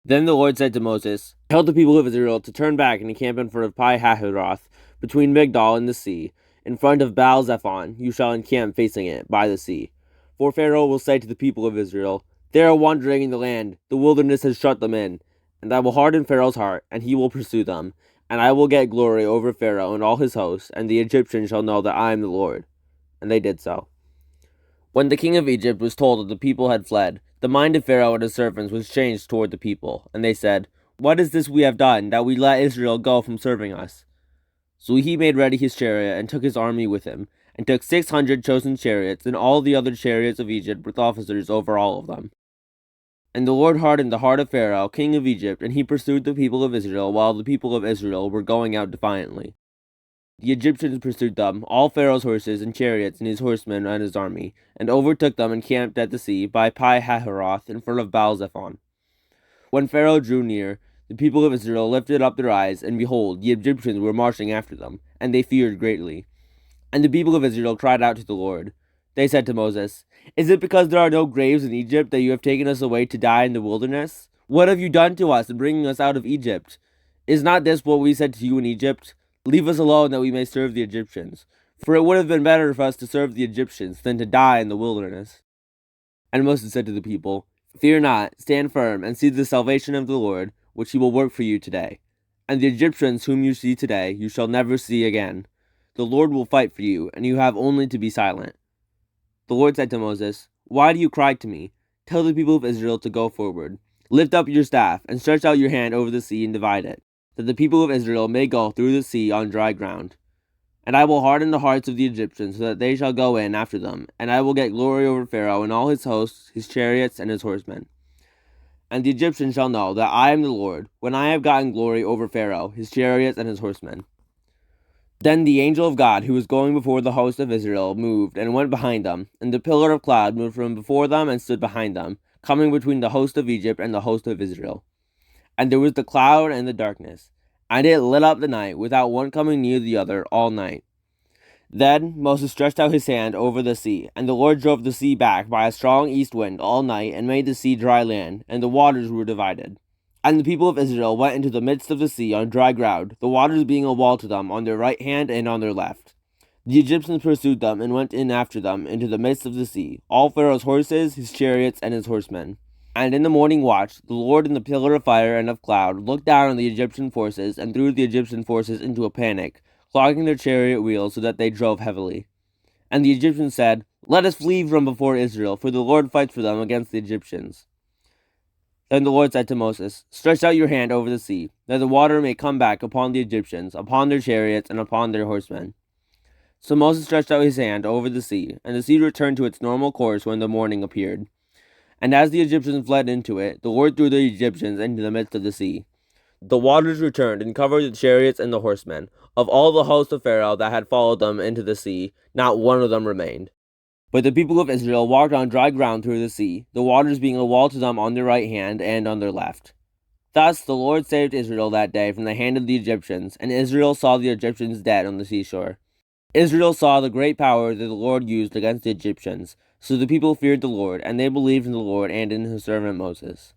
Then the Lord said to Moses, "Tell the people of Israel to turn back and encamp in front of Pi-hahiroth, between Migdol and the sea. In front of Baal-zephon you shall encamp facing it, by the sea. For Pharaoh will say to the people of Israel, 'They are wandering in the land, the wilderness has shut them in.' And I will harden Pharaoh's heart, and he will pursue them. And I will get glory over Pharaoh and all his hosts, and the Egyptians shall know that I am the Lord." And they did so. When the king of Egypt was told that the people had fled, the mind of Pharaoh and his servants was changed toward the people, and they said, "What is this we have done, that we let Israel go from serving us?" So he made ready his chariot, and took his army with him, and took 600 chosen chariots, and all the other chariots of Egypt with officers over all of them. And the Lord hardened the heart of Pharaoh, king of Egypt, and he pursued the people of Israel, while the people of Israel were going out defiantly. The Egyptians pursued them, all Pharaoh's horses and chariots and his horsemen and his army, and overtook them and camped at the sea by Pi-hahiroth in front of Baal-zephon. When Pharaoh drew near, the people of Israel lifted up their eyes, and behold, the Egyptians were marching after them, and they feared greatly. And the people of Israel cried out to the Lord. They said to Moses, "Is it because there are no graves in Egypt that you have taken us away to die in the wilderness? What have you done to us in bringing us out of Egypt? Is not this what we said to you in Egypt? Leave us alone that we may serve the Egyptians. For it would have been better for us to serve the Egyptians than to die in the wilderness." And Moses said to the people, "Fear not, stand firm, and see the salvation of the Lord, which he will work for you today. And the Egyptians whom you see today, you shall never see again. The Lord will fight for you, and you have only to be silent." The Lord said to Moses, "Why do you cry to me? Tell the people of Israel to go forward. Lift up your staff, and stretch out your hand over the sea and divide it, that the people of Israel may go through the sea on dry ground. And I will harden the hearts of the Egyptians, so that they shall go in after them, and I will get glory over Pharaoh and all his hosts, his chariots, and his horsemen. And the Egyptians shall know that I am the Lord, when I have gotten glory over Pharaoh, his chariots, and his horsemen." Then the angel of God, who was going before the host of Israel, moved and went behind them, and the pillar of cloud moved from before them and stood behind them, coming between the host of Egypt and the host of Israel. And there was the cloud and the darkness, and it lit up the night, without one coming near the other all night. Then Moses stretched out his hand over the sea, and the Lord drove the sea back by a strong east wind all night, and made the sea dry land, and the waters were divided. And the people of Israel went into the midst of the sea on dry ground, the waters being a wall to them on their right hand and on their left. The Egyptians pursued them, and went in after them into the midst of the sea, all Pharaoh's horses, his chariots, and his horsemen. And in the morning watch, the Lord in the pillar of fire and of cloud looked down on the Egyptian forces, and threw the Egyptian forces into a panic, clogging their chariot wheels so that they drove heavily. And the Egyptians said, "Let us flee from before Israel, for the Lord fights for them against the Egyptians." Then the Lord said to Moses, "Stretch out your hand over the sea, that the water may come back upon the Egyptians, upon their chariots, and upon their horsemen." So Moses stretched out his hand over the sea, and the sea returned to its normal course when the morning appeared. And as the Egyptians fled into it, the Lord threw the Egyptians into the midst of the sea. The waters returned and covered the chariots and the horsemen. Of all the host of Pharaoh that had followed them into the sea, not one of them remained. But the people of Israel walked on dry ground through the sea, the waters being a wall to them on their right hand and on their left. Thus the Lord saved Israel that day from the hand of the Egyptians, and Israel saw the Egyptians dead on the seashore. Israel saw the great power that the Lord used against the Egyptians, so the people feared the Lord, and they believed in the Lord and in his servant Moses.